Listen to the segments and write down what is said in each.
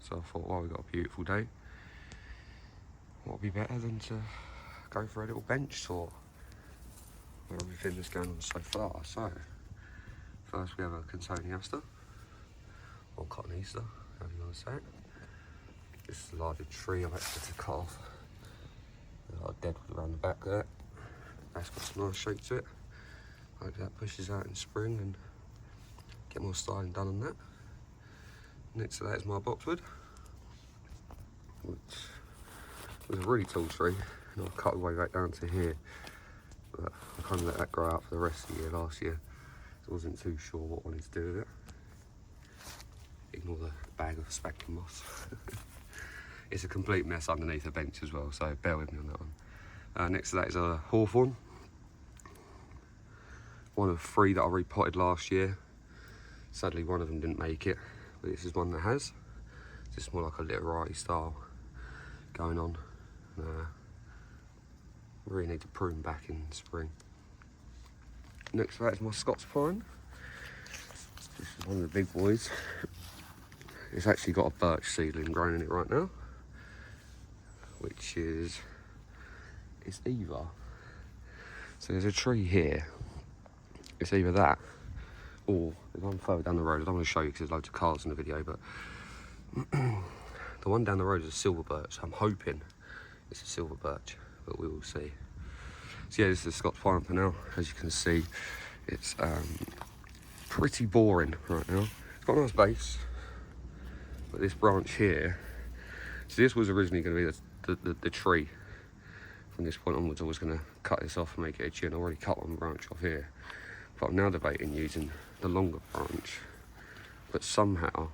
So I thought, well, we've got a beautiful day. What would be better than to go for a little bench tour with everything that's going on so far. So, first we have a Cotoneaster, or Cotoneaster, however you want to say it. This is a larger tree I've actually had to cut off. There's a lot of deadwood around the back there. That's got some nice shape to it. Hope that pushes out in spring and get more styling done on that. Next to that is my boxwood, which was a really tall tree, and I cut the way back down to here. But I kind of let that grow out for the rest of the year last year. I wasn't too sure what I wanted to do with it. Ignore the bag of sphagnum moss. It's a complete mess underneath the bench as well, so bear with me on that one. Next to that is a hawthorn. One of 3 that I repotted last year. Sadly, one of them didn't make it, but this is one that has. It's just more like a literati style going on. Really need to prune back in spring. Next to that is my Scots pine. This is one of the big boys. It's actually got a birch seedling growing in it right now, which is, it's either, so there's a tree here, it's either that, or there's one further down the road. I don't want to show you because there's loads of cars in the video, but the one down the road is a silver birch. I'm hoping it's a silver birch, but we will see. So yeah, this is the Scots pine for now. As you can see, it's pretty boring right now. It's got a nice base, but this branch here, so this was originally going to be the tree. From this point onwards, I was going to cut this off and make it a chin. I already cut one branch off here, but I'm now debating using the longer branch, but somehow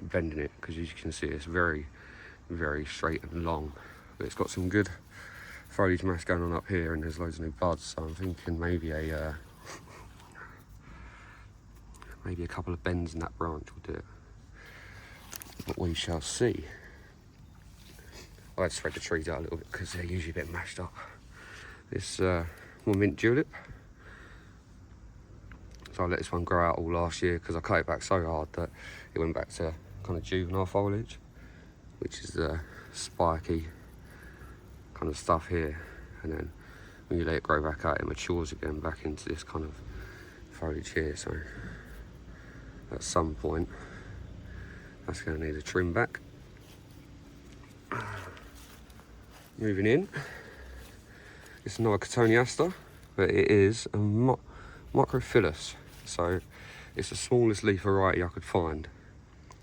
bending it, because as you can see, it's very, very straight and long. But it's got some good foliage mass going on up here, and there's loads of new buds. So I'm thinking maybe a maybe a couple of bends in that branch will do it. But we shall see. I had to spread the trees out a little bit because they're usually a bit mashed up. This more mint julep. So I let this one grow out all last year because I cut it back so hard that it went back to kind of juvenile foliage, which is the spiky kind of stuff here. And then when you let it grow back out, it matures again back into this kind of foliage here. So at some point, that's going to need a trim back. Moving in, it's another Cotoneaster, but it is a Microphyllus. So it's the smallest leaf variety I could find,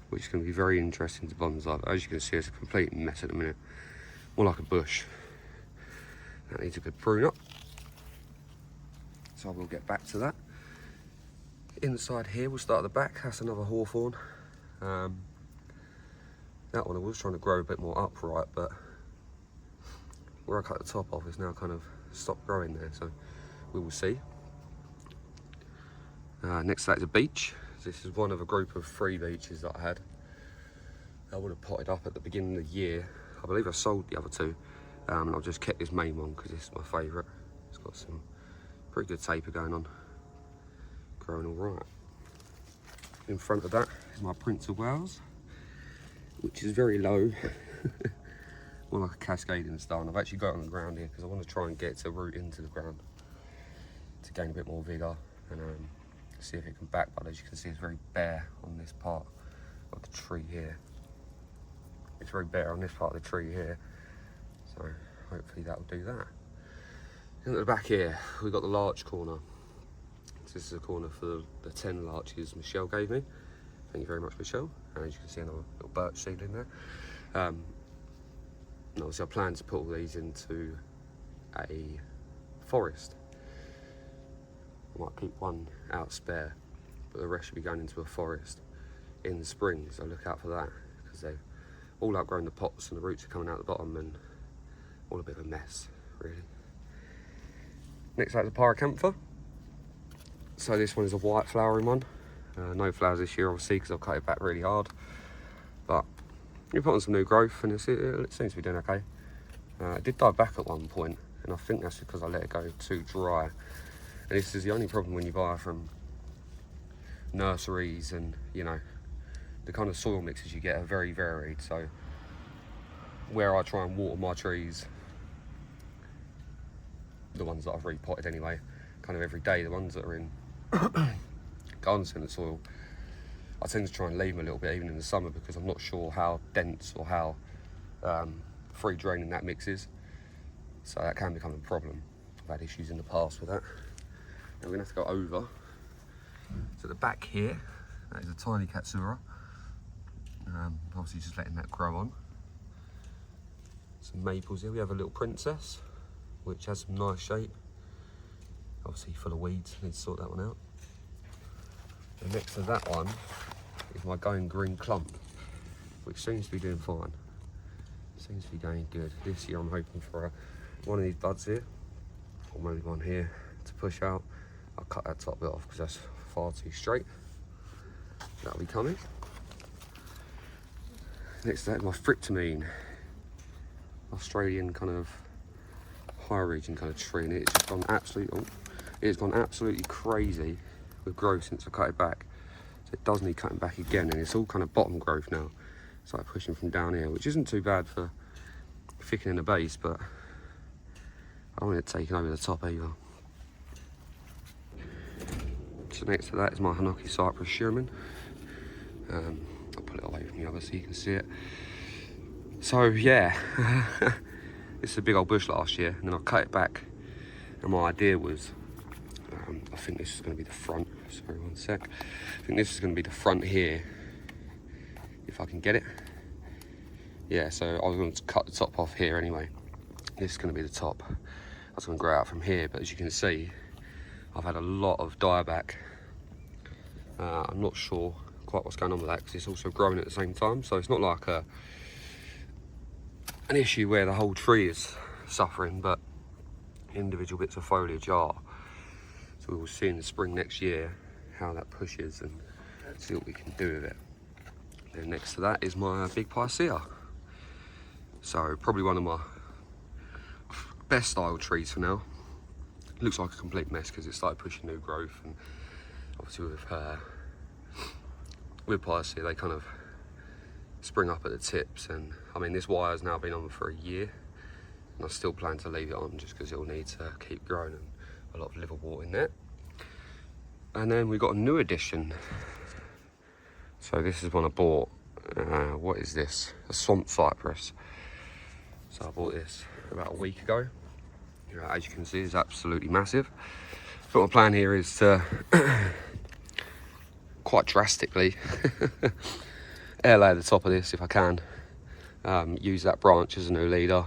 which is going to be very interesting to bonsai. But as you can see, it's a complete mess at the minute, more like a bush. That needs a good prune up, so I will get back to that. Inside here, we'll start at the back. That's another hawthorn. That one I was trying to grow a bit more upright, but where I cut the top off, it's now kind of stopped growing there, so we will see. Next to that is a beech. This is one of a group of 3 beeches that I had. I would have potted up at the beginning of the year. I believe I sold the other 2, and I've just kept this main one because it's my favourite. It's got some pretty good taper going on, growing all right. In front of that is my Prince of Wales, which is very low, more like a cascading style. And I've actually got it on the ground here because I want to try and get it to root into the ground to gain a bit more vigour and see if it can back. But as you can see, it's very bare on this part of the tree here. It's very bare on this part of the tree here, so hopefully that will do that. And at the back here, we've got the larch corner. So this is a corner for the 10 larches Michelle gave me. Thank you very much, Michelle. And as you can see, another little birch seedling there. And obviously I plan to put all these into a forest. I might keep one out spare, but the rest should be going into a forest in the spring, so look out for that, because they've all outgrown the pots and the roots are coming out the bottom and all a bit of a mess, really. Next up is a Pyracantha. So this one is a white flowering one. No flowers this year, obviously, because I've cut it back really hard. But you put on some new growth and it seems to be doing okay. It did die back at one point, and I think that's because I let it go too dry. And this is the only problem when you buy from nurseries and, you know, the kind of soil mixes you get are very varied. So where I try and water my trees, the ones that I've repotted anyway, kind of every day, the ones that are in garden centre soil, I tend to try and leave them a little bit even in the summer, because I'm not sure how dense or how free draining that mix is. So that can become a problem. I've had issues in the past with that. Now we're gonna have to go over to the back here. That is a tiny Katsura. Obviously just letting that grow on. Some maples here. We have a little princess, which has some nice shape. Obviously full of weeds, need to sort that one out. And next to that one is my going green clump, which seems to be doing fine. Seems to be going good. This year I'm hoping for one of these buds here, or maybe one here to push out. I'll cut that top bit off because that's far too straight. That'll be coming. Next to that, my Fructamine, Australian kind of high region kind of tree, and it's just gone absolutely crazy with growth since I cut it back. So it does need cutting back again, and it's all kind of bottom growth now. It's like pushing from down here, which isn't too bad for thickening the base, but I don't want it taking over the top either. So next to that is my Hinoki Cypress Sherman. I'll put it away from the other so you can see it. So yeah, it's a big old bush last year, and then I cut it back, and my idea was, I think this is going to be the front. Sorry, one sec. I think this is going to be the front here, if I can get it. Yeah, so I was going to cut the top off here anyway. This is going to be the top. I was going to grow out from here, but as you can see, I've had a lot of dieback. I'm not sure quite what's going on with that, because it's also growing at the same time. So it's not like an issue where the whole tree is suffering, but individual bits of foliage are. So we will see in the spring next year how that pushes and see what we can do with it. Then next to that is my big Picea. So probably one of my best style trees for now. It looks like a complete mess because it started pushing new growth, and obviously with Picea they kind of spring up at the tips, and I mean this wire has now been on for a year, and I still plan to leave it on just because it'll need to keep growing and a lot of liverwort in there. And then we got a new addition. So this is one I bought. What is this? A swamp cypress. So I bought this about a week ago. As you can see, it's absolutely massive. But my plan here is to quite drastically air layer the top of this if I can. Use that branch as a new leader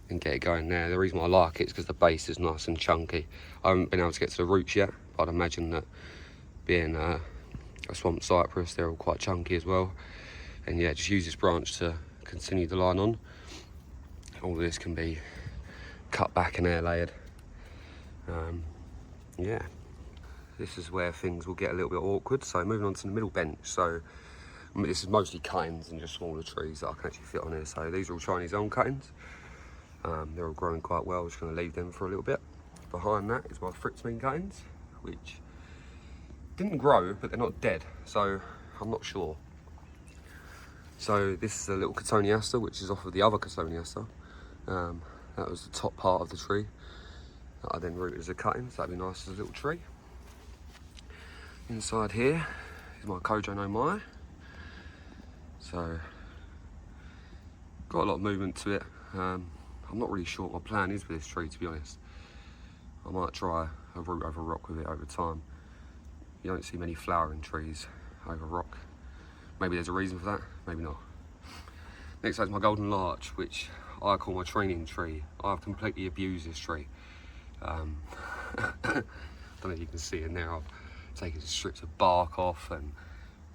and get it going there. The reason why I like it is because the base is nice and chunky. I haven't been able to get to the roots yet, but I'd imagine that being a swamp cypress, they're all quite chunky as well. And yeah, just use this branch to continue the line on. All of this can be cut back and air layered. Yeah, this is where things will get a little bit awkward. So moving on to the middle bench. So this is mostly cuttings and just smaller trees that I can actually fit on here. So these are all Chinese elm cuttings. They're all growing quite well. Just going to leave them for a little bit. Behind that is my Fructamine cuttings, which didn't grow, but they're not dead. So I'm not sure. So this is a little Cotoneaster, which is off of the other Cotoneaster. That was the top part of the tree that I then rooted as a cutting, so that'd be nice as a little tree. Inside here is my Kojo no Mai. So got a lot of movement to it. I'm not really sure what my plan is with this tree, to be honest. I might try a root over rock with it over time. You don't see many flowering trees over rock. Maybe there's a reason for that, maybe not. Next up is my golden larch, which I call my training tree. I've completely abused this tree. Don't know if you can see in there, I've taken strips of bark off and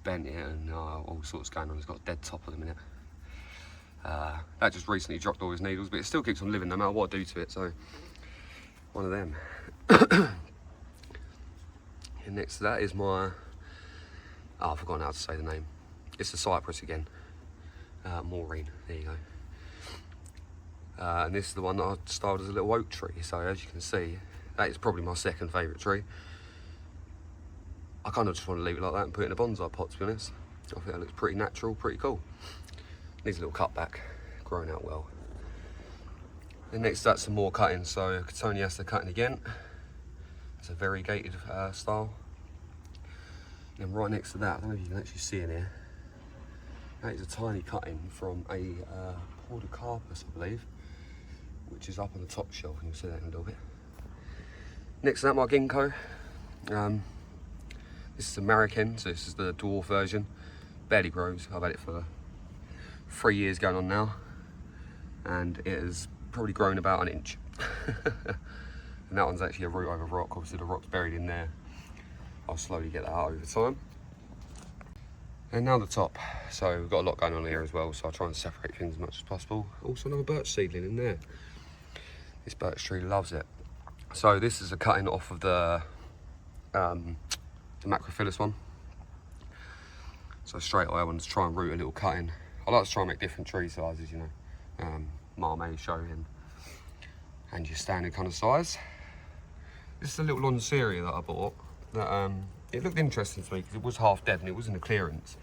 bent it, and all sorts going on. It's got a dead top at the minute. That just recently dropped all his needles, but it still keeps on living no matter what I do to it, so one of them. And next to that is my, I've forgotten how to say the name. It's the cypress again. Maureen, there you go. And this is the one that I styled as a little oak tree. So as you can see, that is probably my second favourite tree. I kind of just want to leave it like that and put it in a bonsai pot, to be honest. I think that looks pretty natural, pretty cool. Needs a little cut back, growing out well. Then next that's some more cutting, so Cotoneaster cutting again. It's a variegated style. And then right next to that, I don't know if you can actually see in here, that is a tiny cutting from a Podocarpus, I believe, which is up on the top shelf, and you'll see that in a little bit. Next to that, my ginkgo. This is a American, so this is the dwarf version. Barely grows. I've had it for 3 years going on now, and it has probably grown about an inch. And that one's actually a root over rock. Obviously the rock's buried in there. I'll slowly get that out over time. And now the top. So we've got a lot going on here as well, so I'll try and separate things as much as possible. Also another birch seedling in there. This birch tree loves it. So this is a cutting off of the Macrophyllus one. So straight away I wanted to try and root a little cutting. I like to try and make different tree sizes, you know. Marmay, Shohin, and your standard kind of size. This is a little Lonceria that I bought. That it looked interesting to me because it was half dead and it was in the clearance.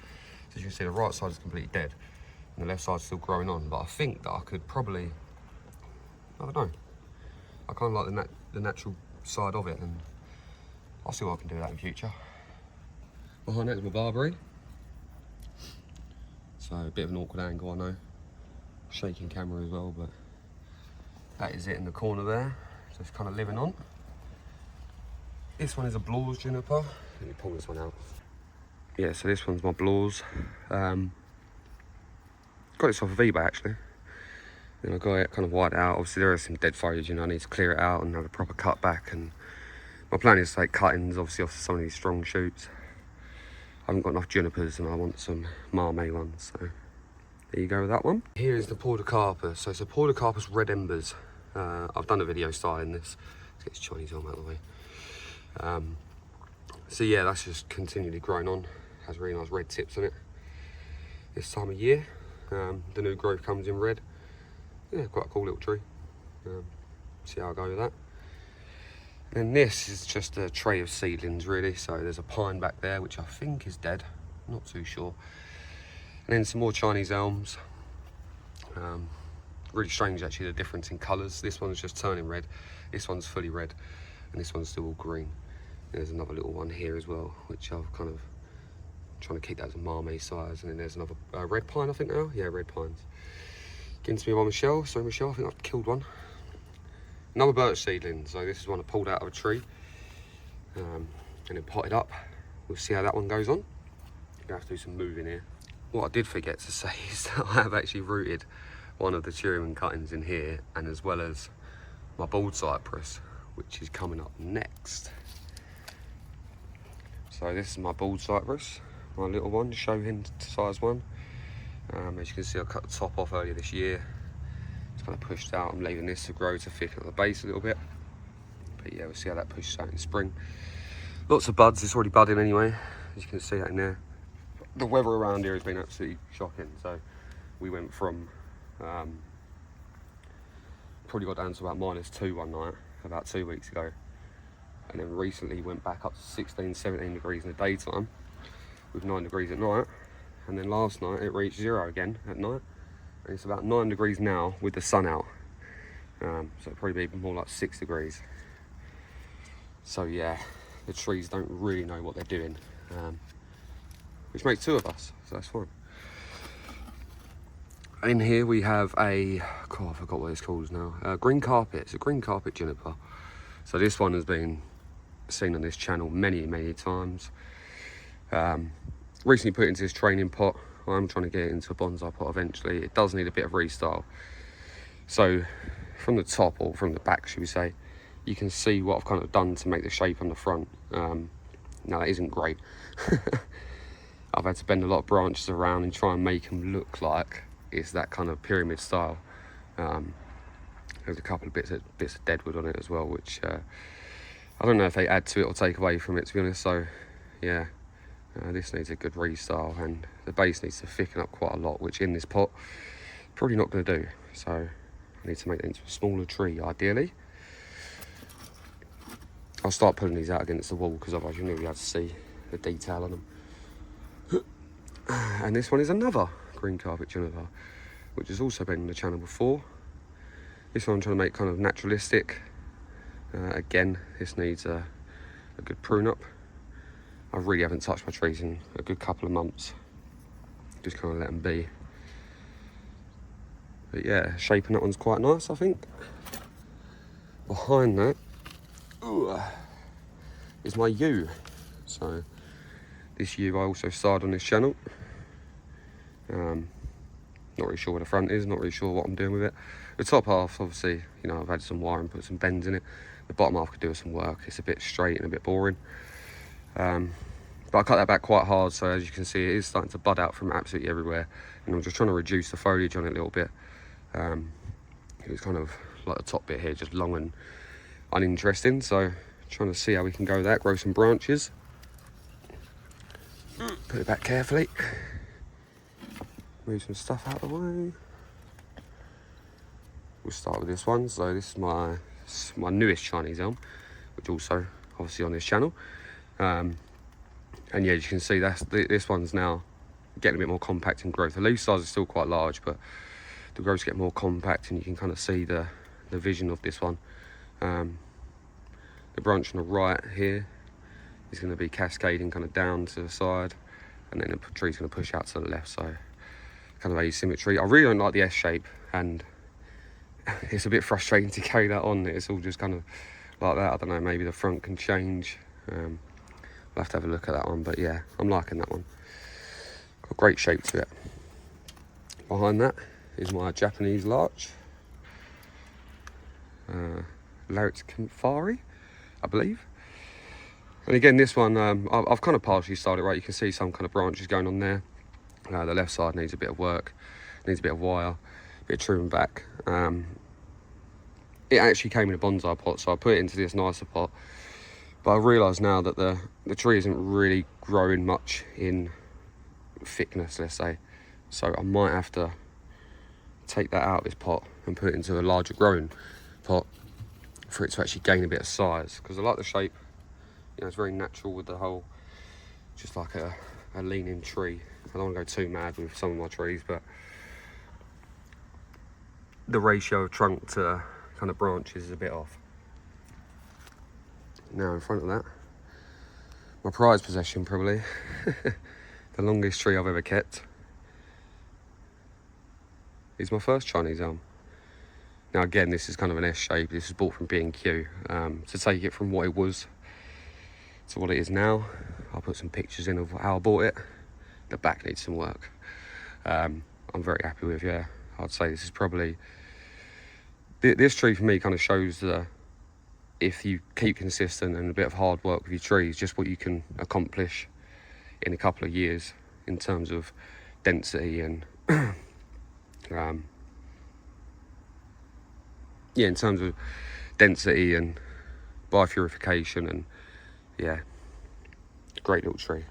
So as you can see, the right side is completely dead and the left side's still growing on. But I think that I could probably, I don't know, I kind of like the natural side of it, and I'll see what I can do with that in future. Behind that is my barberry. So a bit of an awkward angle, I know. Shaking camera as well, but that is it in the corner there. So it's kind of living on. This one is a Blaw's juniper. Let me pull this one out. Yeah, so this one's my Blaw's. Got this off of eBay actually. Then I got it kind of white out. Obviously there is some dead foliage, you know, I need to clear it out and have a proper cut back. And my plan is to take cuttings obviously off some of these strong shoots. I haven't got enough junipers and I want some Marmay ones, so there you go with that one. Here is the Podocarpus. So it's a Podocarpus Red Embers. I've done a video styling this. Let's get this Chinese arm out of the way. So yeah, that's just continually growing on. Has really nice red tips on it this time of year. The new growth comes in red. Yeah, quite a cool little tree. See how I go with that. And this is just a tray of seedlings really. So there's a pine back there which I think is dead, not too sure. And then some more Chinese elms. Really strange actually the difference in colours. This one's just turning red, this one's fully red, and this one's still all green. There's another little one here as well, which I've kind of trying to keep that as a Marmay size. And then there's another red pine, I think now. Yeah, red pines. Given to me by Michelle. Sorry Michelle, I think I've killed one. Another birch seedling. So this is one I pulled out of a tree and then potted up. We'll see how that one goes on. I'm gonna have to do some moving here. What I did forget to say is that I have actually rooted one of the Tyrian cuttings in here, and as well as my bald cypress, which is coming up next. So this is my bald cypress, my little one, Shohin size one. As you can see, I cut the top off earlier this year. It's kind of pushed out. I'm leaving this to grow to thicken up the base a little bit. But yeah, we'll see how that pushes out in spring. Lots of buds, it's already budding anyway, as you can see that in there. The weather around here has been absolutely shocking. So we went from, probably got down to about -2 one night, about 2 weeks ago. And then recently went back up to 16, 17 degrees in the daytime, with 9 degrees at night. And then last night it reached 0 again at night. And it's about 9 degrees now with the sun out. So it'll probably be more like 6 degrees. So yeah, the trees don't really know what they're doing. Which makes 2 of us, so that's fine. In here we have a, God, I forgot what it's called now. Green carpet, it's a green carpet juniper. So this one has been seen on this channel many, many times. Recently put it into this training pot. I'm trying to get it into a bonsai pot eventually. It does need a bit of restyle. So from the top, or from the back should we say, you can see what I've kind of done to make the shape on the front. Now that isn't great. I've had to bend a lot of branches around and try and make them look like it's that kind of pyramid style. There's a couple of bits of deadwood on it as well, which I don't know if they add to it or take away from it, to be honest. So yeah, this needs a good restyle, and the base needs to thicken up quite a lot, which in this pot probably not going to do. So I need to make it into a smaller tree ideally. I'll start putting these out against the wall because otherwise you'll never be able to see the detail on them. And this one is another green carpet juniper, which has also been on the channel before. This one I'm trying to make kind of naturalistic. Again, this needs a good prune up. I really haven't touched my trees in a good couple of months. Just kind of let them be. But yeah, shaping that one's quite nice, I think. Behind that is my yew. So this yew I also started on this channel. Not really sure where the front is, not really sure what I'm doing with it. The top half, obviously, you know, I've had some wire and put some bends in it. The bottom half could do with some work. It's a bit straight and a bit boring. But I cut that back quite hard, so as you can see, it is starting to bud out from absolutely everywhere. And I'm just trying to reduce the foliage on it a little bit. It's kind of like the top bit here, just long and uninteresting. So trying to see how we can go with that, grow some branches. Put it back carefully. Move some stuff out of the way. We'll start with this one. So this is my newest Chinese elm, which also obviously on this channel. And yeah, as you can see, this one's now getting a bit more compact in growth. The leaf size is still quite large, but the growth's getting more compact, and you can kind of see the vision of this one. The branch on the right here is going to be cascading kind of down to the side, and then the tree's going to push out to the left, so kind of asymmetry. I really don't like the S shape, and it's a bit frustrating to carry that on. It's all just kind of like that. I don't know, maybe the front can change. We'll have to have a look at that one, but yeah, I'm liking that one. Got a great shape to it. Behind that is my Japanese larch, Larix Campari, I believe. And again, this one, I've kind of partially started right. You can see some kind of branches going on there. The left side needs a bit of work, needs a bit of wire, a bit of trimming back. It actually came in a bonsai pot, so I put it into this nicer pot. But I realise now that the tree isn't really growing much in thickness, let's say. So I might have to take that out of this pot and put it into a larger growing pot for it to actually gain a bit of size. Because I like the shape, you know, it's very natural with the whole, just like a leaning tree. I don't want to go too mad with some of my trees, but the ratio of trunk to kind of branches is a bit off. Now in front of that, my prized possession probably, the longest tree I've ever kept, is my first Chinese elm. Now again, this is kind of an S shape. This was bought from B&Q. To take it from what it was to what it is now, I'll put some pictures in of how I bought it. The back needs some work. I'm very happy with, yeah. I'd say this is probably, this tree for me kind of shows if you keep consistent and a bit of hard work with your trees, just what you can accomplish in a couple of years in terms of density and yeah, in terms of density and biopurification, and yeah, great little tree.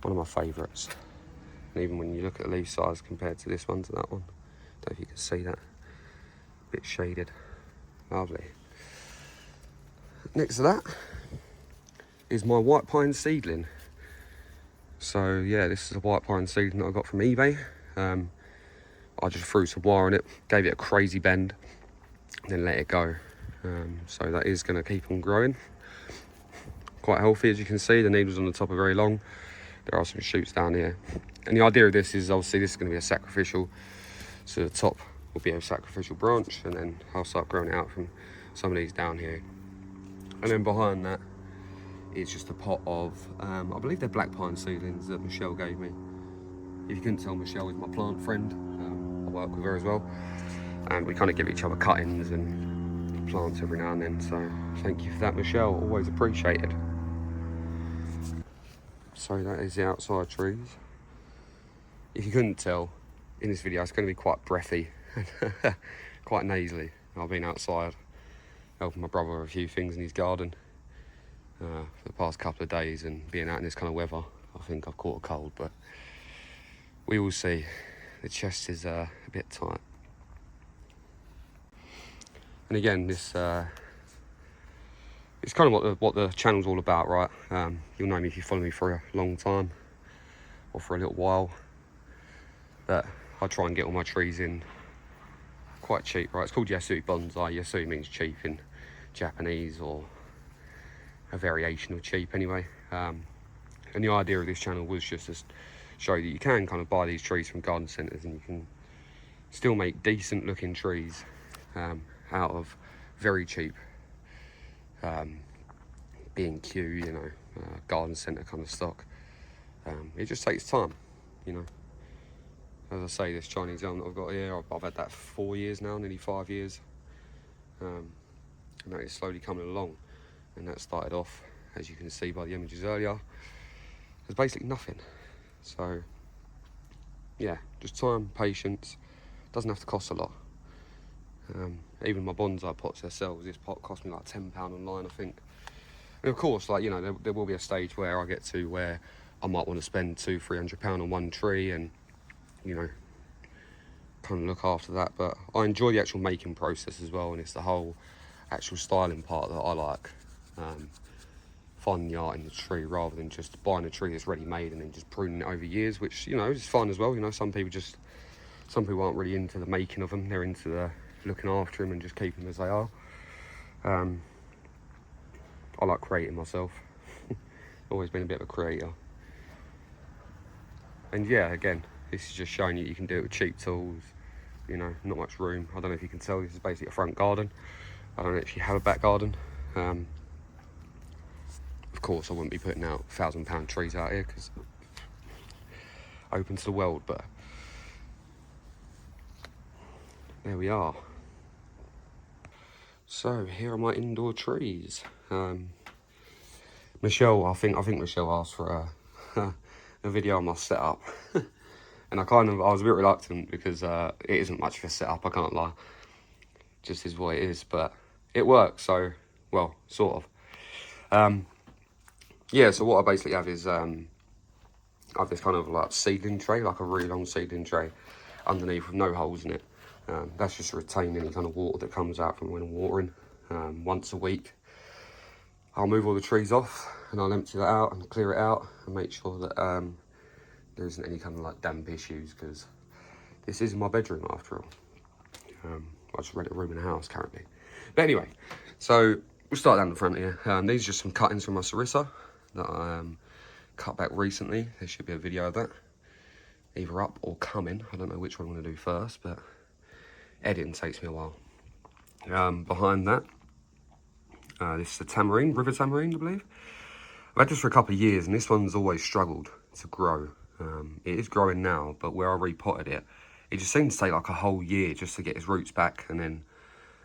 One of my favourites. And even when you look at the leaf size compared to this one to that one, I don't know if you can see that. A bit shaded. Lovely. Next to that is my white pine seedling. So yeah, this is a white pine seedling that I got from eBay. I just threw some wire on it, gave it a crazy bend, and then let it go. So that is going to keep on growing. Quite healthy, as you can see. The needles on the top are very long. There are some shoots down here. And the idea of this is, obviously, this is going to be a sacrificial. So the top will be a sacrificial branch, and then I'll start growing it out from some of these down here. And then behind that is just a pot of, I believe they're black pine seedlings that Michelle gave me. If you couldn't tell, Michelle is my plant friend. I work with her as well. And we kind of give each other cuttings and plants every now and then. So thank you for that, Michelle. Always appreciated. So that is the outside trees. If you couldn't tell, in this video it's going to be quite breathy, quite nasally. I've been outside helping my brother with a few things in his garden for the past couple of days, and being out in this kind of weather, I think I've caught a cold, but we will see. The chest is a bit tight. And again, this it's kind of what the channel's all about, right? You'll know me if you follow me for a long time. or for a little while. But I try and get all my trees in quite cheap, right? It's called Yasui Bonsai. Yasui means cheap in Japanese, or a variation of cheap anyway. And the idea of this channel was just to show that you can kind of buy these trees from garden centres, and you can still make decent looking trees out of very cheap B&Q, you know, garden centre kind of stock. It just takes time, you know. As I say, this Chinese elm that I've got here, I've had that for 4 years now, nearly 5 years. And that is slowly coming along. And that started off, as you can see by the images earlier, as basically nothing. So, yeah, just time, patience. Doesn't have to cost a lot. Even my bonsai pots themselves, this pot cost me like £10 online, I think. And of course, like, you know, there will be a stage where I get to where I might want to spend £200-300 on one tree, and, you know, kind of look after that. But I enjoy the actual making process as well, and it's the whole actual styling part that I like. Finding the art in the tree rather than just buying a tree that's ready made and then just pruning it over years, which, you know, is fun as well. You know, some people aren't really into the making of them, they're into the looking after them and just keeping them as they are. I like creating myself. Always been a bit of a creator. And yeah, again, this is just showing you can do it with cheap tools, you know, not much room. I don't know if you can tell, this is basically a front garden. I don't actually have a back garden. Of course, I wouldn't be putting out £1,000 trees out here because open to the world, but there we are. So here are my indoor trees. Michelle, I think Michelle asked for a video on my setup, and I was a bit reluctant because it isn't much of a setup, I can't lie. Just is what it is, but it works. So, well, sort of. Yeah, so what I basically have is I have this kind of like seedling tray, like a really long seedling tray underneath with no holes in it. That's just to retain any kind of water that comes out from when I'm watering. Once a week I'll move all the trees off and I'll empty that out and clear it out and make sure that there isn't any kind of like damp issues, because this is my bedroom after all. I just rent a room in a house currently. But anyway, so we'll start down the front here. These are just some cuttings from my Sarissa that I cut back recently. There should be a video of that, either up or coming. I don't know which one I'm going to do first, but editing takes me a while. Behind that, this is a tamarind, river tamarind, I believe. I've had this for a couple of years, and this one's always struggled to grow. It is growing now, but where I repotted it, it just seemed to take like a whole year just to get its roots back and then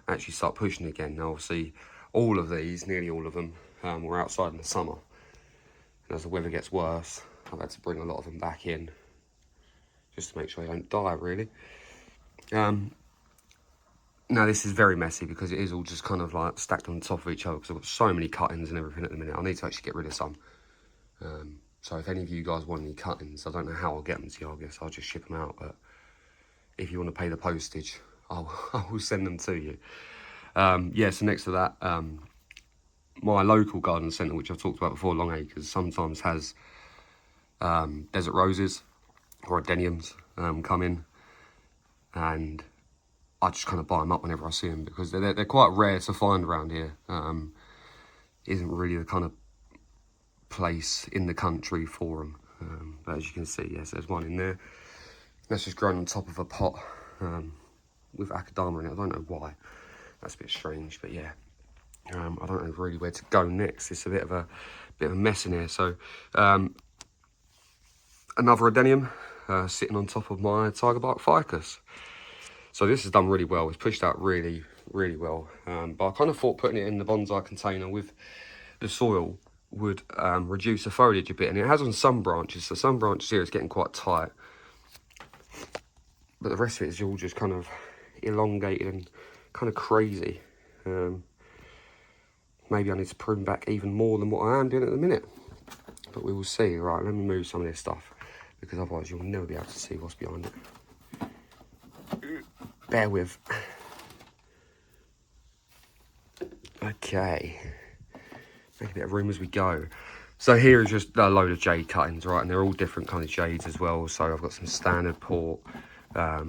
actually start pushing again. Now, obviously, all of these, nearly all of them, were outside in the summer. And as the weather gets worse, I've had to bring a lot of them back in just to make sure they don't die, really. Now, this is very messy because it is all just kind of like stacked on top of each other because I've got so many cuttings and everything at the minute. I need to actually get rid of some. So if any of you guys want any cuttings, I don't know how I'll get them to you. I guess I'll just ship them out. But if you want to pay the postage, I will send them to you. Yeah, so next to that, my local garden centre, which I've talked about before, Long Acres, sometimes has desert roses or adeniums come in, and I just kind of buy them up whenever I see them because they're quite rare to find around here. Isn't really the kind of place in the country for them. But as you can see, yes, there's one in there. That's just grown on top of a pot with Akadama in it. I don't know why. That's a bit strange, but yeah. I don't know really where to go next. It's a bit of a mess in here. So another adenium sitting on top of my tiger bark ficus. So this has done really well. It's pushed out really, really well. But I kind of thought putting it in the bonsai container with the soil would reduce the foliage a bit. And it has on some branches. So some branches here is getting quite tight. But the rest of it is all just kind of elongated and kind of crazy. Maybe I need to prune back even more than what I am doing at the minute. But we will see. Right, let me move some of this stuff, because otherwise you'll never be able to see what's behind it. Bear with. Okay. Make a bit of room as we go. So here is just a load of jade cuttings, right? And they're all different kind of jades as well. So I've got some standard port. I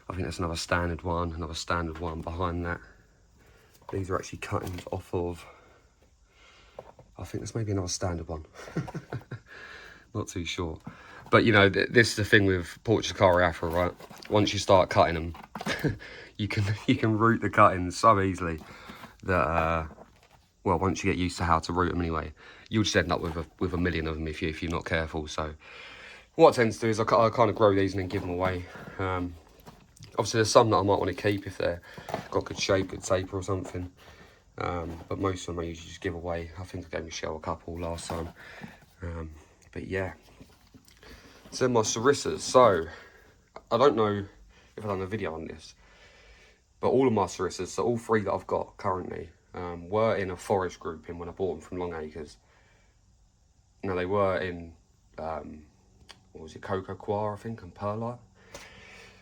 think that's another standard one behind that. These are actually cuttings off of, I think there's maybe another standard one. Not too sure. But, you know, this is the thing with Portuguese Chiari Afra, right? Once you start cutting them, you can root the cuttings so easily that, well, once you get used to how to root them anyway, you'll just end up with a million of them if you're not careful. So what I tend to do is I kind of grow these and then give them away. Obviously, there's some that I might want to keep if they're got good shape, good taper or something. But most of them I usually just give away. I think I gave Michelle a couple last time. But yeah. So my Sarissas. So I don't know if I've done a video on this, but all of my Sarissas, so all three that I've got currently, were in a forest grouping when I bought them from Long Acres. Now they were in, what was it, Coco Coir, I think, and Perlite.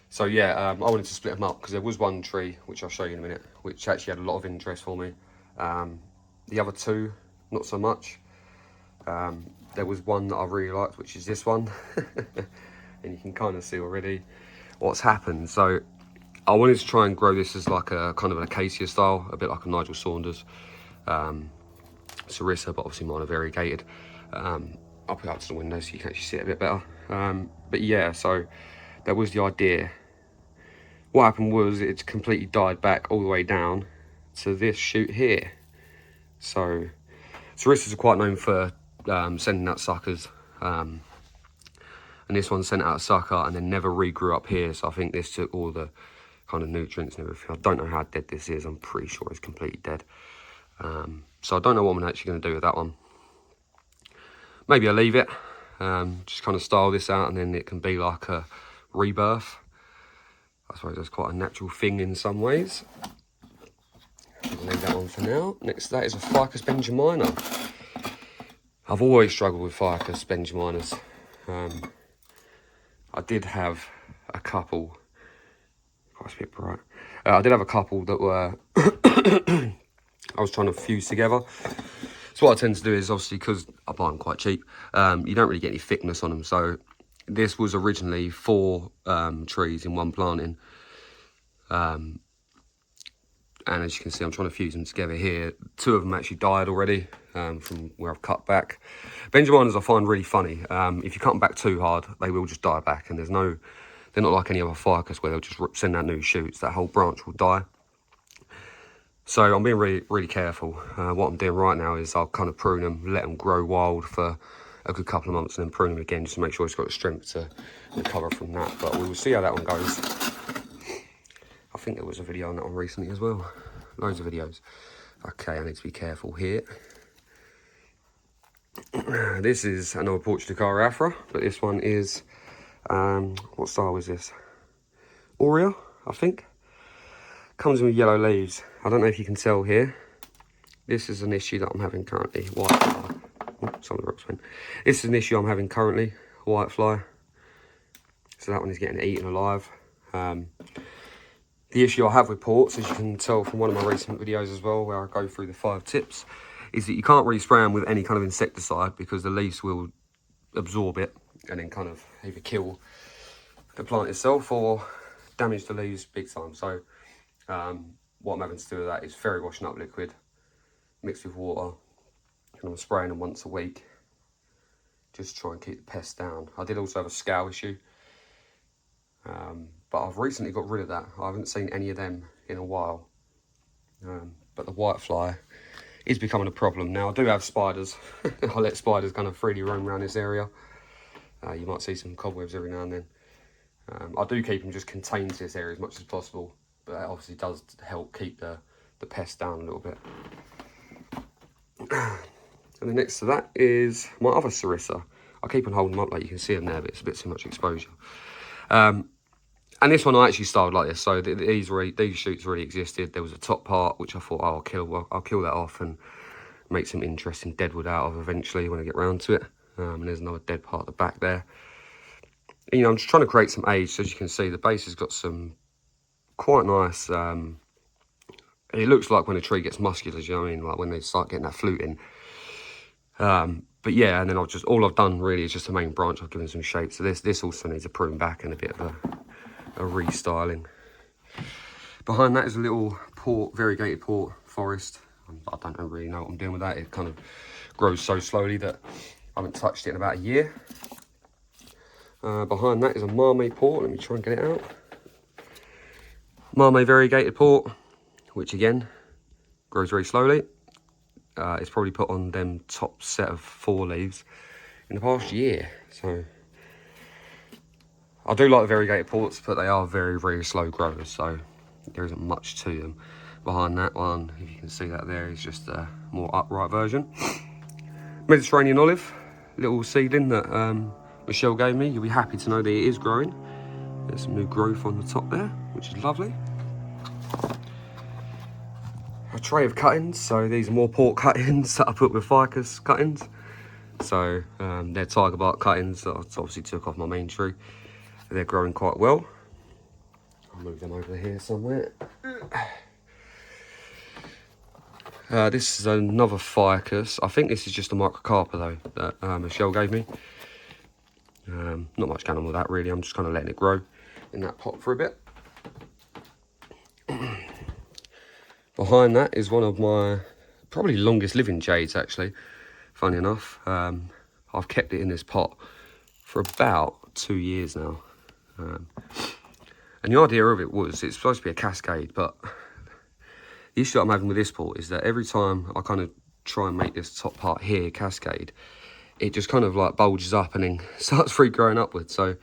So yeah, I wanted to split them up because there was one tree, which I'll show you in a minute, which actually had a lot of interest for me. The other two, not so much. There was one that I really liked, which is this one. And you can kind of see already what's happened. So I wanted to try and grow this as like a kind of an acacia style, a bit like a Nigel Saunders Sarissa, but obviously mine are variegated. I'll put it up to the window so you can actually see it a bit better. But yeah, so that was the idea. What happened was it completely died back all the way down to this shoot here. So Sarissas are quite known for sending out suckers. And this one sent out a sucker and then never regrew up here. So I think this took all the kind of nutrients and everything. I don't know how dead this is. I'm pretty sure it's completely dead. So I don't know what I'm actually going to do with that one. Maybe I'll leave it. Just kind of style this out and then it can be like a rebirth. I suppose that's quite a natural thing in some ways. I'll leave that one for now. Next to that is a Ficus benjamina. I've always struggled with Ficus benjaminas. I did have a couple. Oh, it's a bit bright. I did have a couple that were I was trying to fuse together. So what I tend to do is, obviously, because I buy them quite cheap, you don't really get any thickness on them. So this was originally 4 trees in one planting. And as you can see, I'm trying to fuse them together here. 2 of them actually died already from where I've cut back. Benjaminas I find really funny. If you cut them back too hard, they will just die back. And they're not like any other ficus where they'll just send out new shoots. That whole branch will die. So I'm being really, really careful. What I'm doing right now is I'll kind of prune them, let them grow wild for a good couple of months and then prune them again just to make sure it's got the strength to recover from that. But we will see how that one goes. I think there was a video on that one recently as well. Loads of videos. Okay, I need to be careful here. This is another Portuguese Chiari Afra, but this one is, what style is this? Aurea, I think. Comes with yellow leaves. I don't know if you can tell here. This is an issue that I'm having currently. Whitefly. Oh, some of the rocks went. This is an issue I'm having currently. Whitefly. So that one is getting eaten alive. The issue I have with ports, as you can tell from one of my recent videos as well, where I go through the 5 tips, is that you can't really spray them with any kind of insecticide because the leaves will absorb it and then kind of either kill the plant itself or damage the leaves big time. So what I'm having to do with that is fairy washing up liquid mixed with water, and I'm spraying them once a week just to try and keep the pests down. I did also have a scowl issue, but I've recently got rid of that. I haven't seen any of them in a while, but the whitefly is becoming a problem. Now I do have spiders. I let spiders kind of freely roam around this area. You might see some cobwebs every now and then. I do keep them just contained to this area as much as possible, but that obviously does help keep the pests down a little bit. And then next to that is my other Sarissa. I keep on holding them up like you can see them there, but it's a bit too much exposure. And this one I actually styled like this. So these shoots already existed. There was a top part which I thought, oh, I'll kill that off and make some interesting deadwood out of eventually when I get round to it. And there's another dead part at the back there. And, you know, I'm just trying to create some age. So as you can see, the base has got some quite nice. It looks like when a tree gets muscular, you know what I mean? Like when they start getting that fluting. But yeah, and then all I've done really is just the main branch. I've given some shape. So this also needs a prune back and a bit of a restyling. Behind that is a little variegated port forest. I don't really know what I'm doing with that. It kind of grows so slowly that I haven't touched it in about a year. Behind that is a Marmee port. Let me try and get it out. Marmee variegated port, which again grows very slowly. It's probably put on them top set of 4 leaves in the past year. So I do like the variegated ports, but they are very, very slow growers. So there isn't much to them. Behind that one, if you can see that there, is just a more upright version. Mediterranean olive, little seedling that Michelle gave me. You'll be happy to know that it is growing. There's some new growth on the top there, which is lovely. A tray of cuttings, so these are more port cuttings that I put with ficus cuttings. So they're tiger bark cuttings that I obviously took off my main tree. They're growing quite well. I'll move them over here somewhere. This is another ficus. I think this is just a microcarpa though, that Michelle gave me. Not much going on with that really. I'm just kind of letting it grow in that pot for a bit. Behind that is one of my probably longest living jades actually, funny enough. I've kept it in this pot for about 2 years now. And the idea of it was, it's supposed to be a cascade, but the issue I'm having with this pot is that every time I kind of try and make this top part here cascade, it just kind of like bulges up and then starts regrowing upwards. So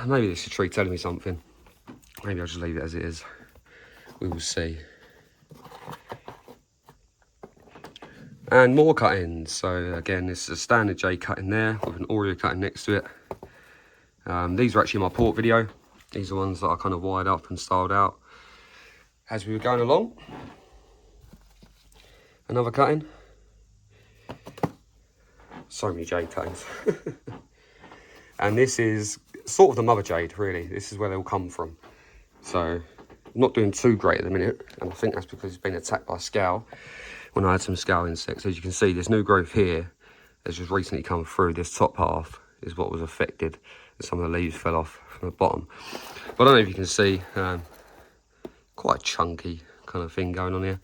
maybe this is a tree telling me something. Maybe I'll just leave it as it is. We will see. And more cuttings. So again, this is a standard J cutting there with an Oreo cutting next to it. These are actually my port video. These are ones that I kind of wired up and styled out as we were going along. Another cutting. So many jade cuttings. And this is sort of the mother jade, really. This is where they all come from. So I'm not doing too great at the minute, and I think that's because it's been attacked by scowl when I had some scowl insects. As you can see, this new growth here has just recently come through. This top half is what was affected, and some of the leaves fell off from the bottom. But I don't know if you can see, quite a chunky kind of thing going on here.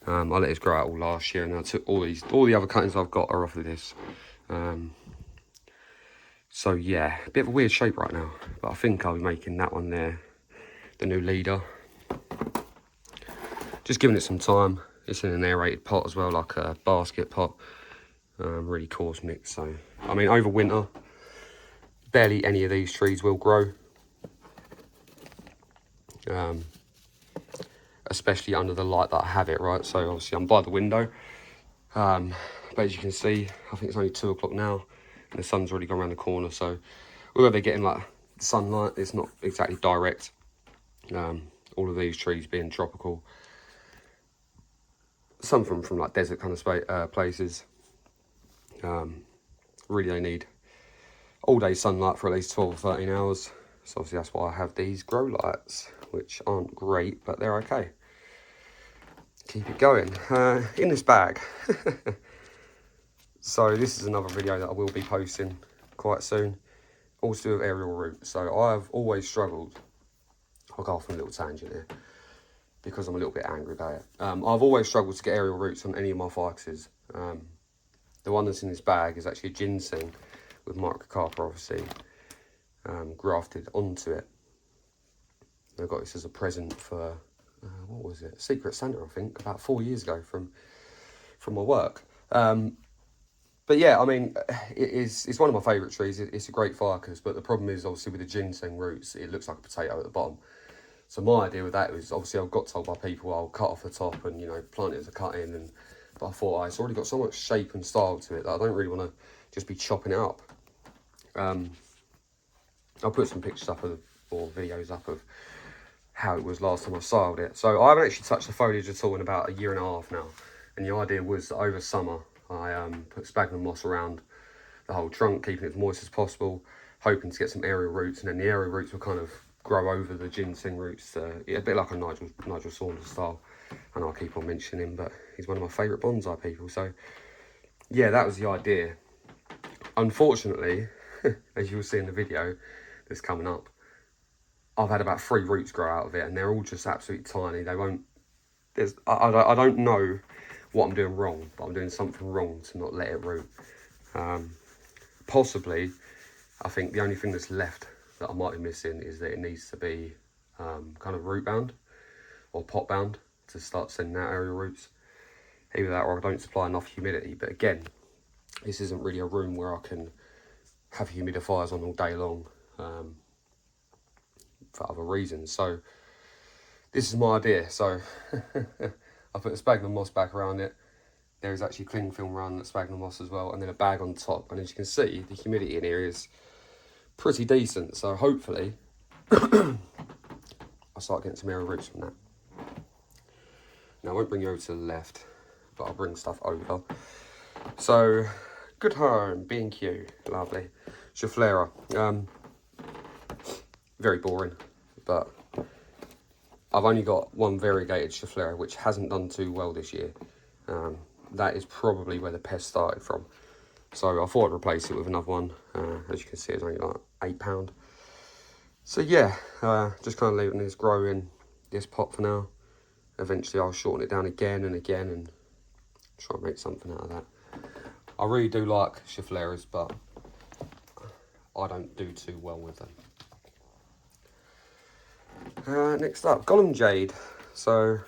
I let this grow out all last year, and I took all the other cuttings I've got are off of this. So yeah, a bit of a weird shape right now, but I think I'll be making that one there the new leader. Just giving it some time. It's in an aerated pot as well, like a basket pot. Really coarse mix. So I mean, over winter, barely any of these trees will grow. Especially under the light that I have it, right? So obviously I'm by the window. But as you can see, I think it's only 2 o'clock now, and the sun's already gone around the corner. So although they're getting like sunlight, it's not exactly direct. All of these trees being tropical, some from like desert kind of places. Really they need all day sunlight for at least 12 or 13 hours. So obviously that's why I have these grow lights, which aren't great, but they're okay. Keep it going. In this bag. So this is another video that I will be posting quite soon. All to do with aerial roots. So I've always struggled. I'll go off on a little tangent here because I'm a little bit angry about it. I've always struggled to get aerial roots on any of my ficuses. The one that's in this bag is actually a ginseng with microcarpa, obviously, grafted onto it. I got this as a present for, what was it? Secret Santa, I think, about 4 years ago from my work. But yeah, I mean, it's one of my favourite trees. It's a great ficus, but the problem is obviously with the ginseng roots, it looks like a potato at the bottom. So my idea with that was, obviously I've got told by people I'll cut off the top and, you know, plant it as a cut-in, but I thought it's already got so much shape and style to it that I don't really want to just be chopping it up. I'll put some pictures up or videos up of how it was last time I styled it. So I haven't actually touched the foliage at all in about 1.5 years now. And the idea was that over summer, I put sphagnum moss around the whole trunk, keeping it as moist as possible, hoping to get some aerial roots, and then the aerial roots will kind of grow over the ginseng roots, a bit like a Nigel Saunders style. And I'll keep on mentioning him, but he's one of my favourite bonsai people. So yeah, that was the idea. Unfortunately, as you'll see in the video that's coming up, I've had about 3 roots grow out of it, and they're all just absolutely tiny. They won't, I don't know what I'm doing wrong, but I'm doing something wrong to not let it root. Possibly, I think the only thing that's left that I might be missing is that it needs to be kind of root bound or pot bound to start sending out aerial roots. Either that or I don't supply enough humidity. But again, this isn't really a room where I can have humidifiers on all day long for other reasons. So this is my idea. So I put the sphagnum moss back around it. There is actually cling film around the sphagnum moss as well, and then a bag on top. And as you can see, the humidity in here is pretty decent. So hopefully I'll start getting some aerial roots from that. Now I won't bring you over to the left, but I'll bring stuff over. So, good home, B&Q, lovely. Schefflera, very boring, but I've only got one variegated Schefflera, which hasn't done too well this year. That is probably where the pest started from. So I thought I'd replace it with another one. As you can see, it's only like £8. So yeah, just kind of leaving this grow in this pot for now. Eventually I'll shorten it down again and again and try and make something out of that. I really do like Scheffleras, but I don't do too well with them. Next up, Gollum Jade. So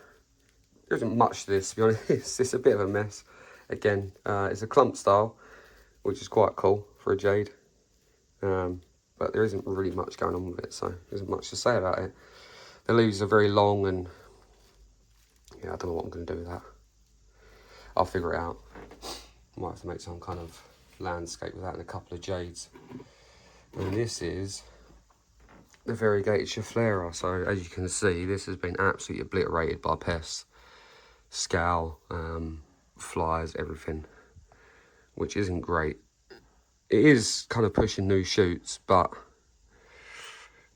there isn't much to this, to be honest. It's a bit of a mess. Again, it's a clump style, which is quite cool for a jade. But there isn't really much going on with it, so there isn't much to say about it. The leaves are very long, and yeah, I don't know what I'm going to do with that. I'll figure it out. Might have to make some kind of landscape with that and a couple of jades. And this is the variegated Schefflera. So as you can see, this has been absolutely obliterated by pests. Scowl, flies, everything, which isn't great. It is kind of pushing new shoots, but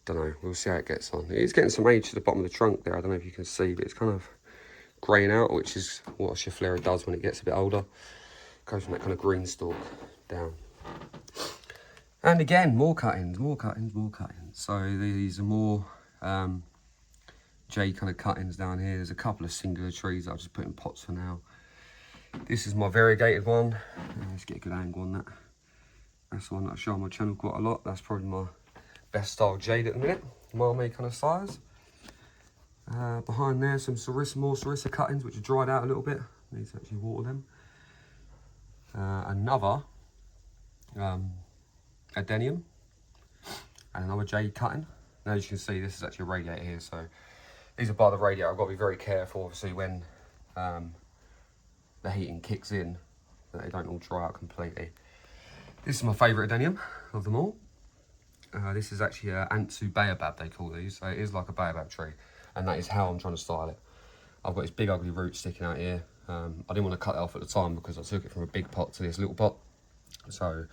don't know, we'll see how it gets on. It is getting some age to the bottom of the trunk there. I don't know if you can see, but it's kind of greying out, which is what a Schefflera does when it gets a bit older. Goes from that kind of green stalk down. And again, more cuttings. So these are more jade kind of cuttings down here. There's a couple of singular trees that I've just put in pots for now. This is my variegated one. Let's get a good angle on that. That's the one that I show on my channel quite a lot. That's probably my best style jade at the minute. Marmee kind of size. Behind there, some more Sarissa cuttings, which are dried out a little bit. Need to actually water them. Another adenium and another jade cutting. Now as you can see, this is actually a radiator here, so these are by the radiator. I've got to be very careful, obviously, when the heating kicks in, that they don't all dry out completely. This is my favourite adenium of them all. This is actually an Antu baobab, they call these. So it is like a baobab tree, and that is how I'm trying to style it. I've got this big ugly root sticking out here. I didn't want to cut it off at the time because I took it from a big pot to this little pot. So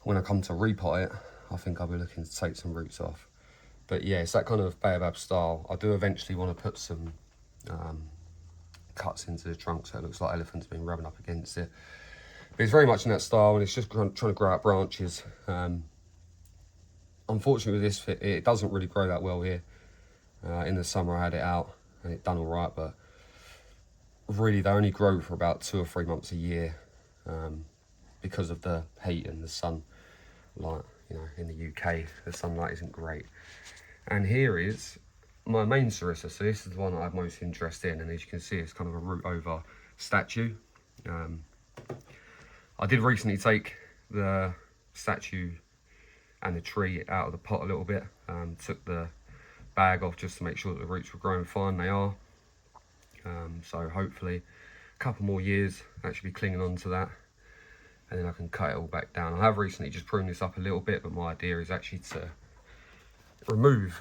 when I come to repot it, I think I'll be looking to take some roots off. But yeah, it's that kind of baobab style. I do eventually want to put some cuts into the trunk so it looks like elephants been rubbing up against it. But it's very much in that style, and it's just trying to grow out branches. Unfortunately with this, it doesn't really grow that well here. In the summer I had it out and it done all right, but really they only grow for about 2 or 3 months a year because of the heat and the sun. Like, you know, in the UK the sunlight isn't great. And here is my main Sarissa. So this is the one that I have most interest in, and as you can see, it's kind of a root over statue. I did recently take the statue and the tree out of the pot a little bit. Took the bag off just to make sure that the roots were growing fine. They are. So hopefully a couple more years that should be clinging on to that, and then I can cut it all back down. I have recently just pruned this up a little bit, but my idea is actually to remove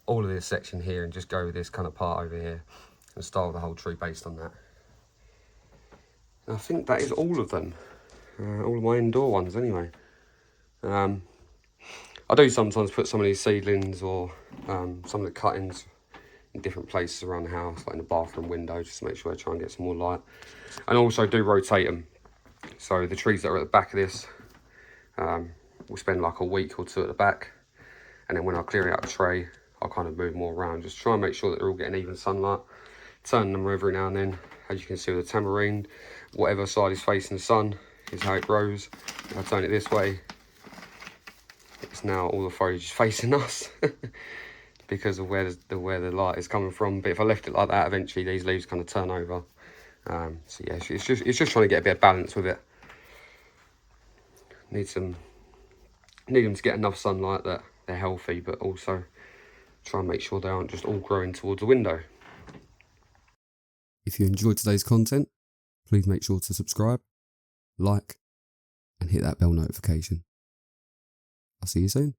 all of this section here and just go with this kind of part over here and style the whole tree based on that. And I think that is all of them, all of my indoor ones anyway. I do sometimes put some of these seedlings or some of the cuttings in different places around the house, like in the bathroom window, just to make sure I try and get some more light. And also do rotate them. So the trees that are at the back of this, we'll spend like a week or two at the back, and then when I clear out the tray, I'll kind of move more around, just try and make sure that they're all getting even sunlight. Turn them every now and then. As you can see with the tamarine, whatever side is facing the sun is how it grows. If I turn it this way, it's now all the foliage is facing us because of where the light is coming from. But if I left it like that, eventually these leaves kind of turn over. So yeah, it's just trying to get a bit of balance with it. Need them to get enough sunlight that they're healthy, but also try and make sure they aren't just all growing towards the window. If you enjoyed today's content, please make sure to subscribe, like, and hit that bell notification. I'll see you soon.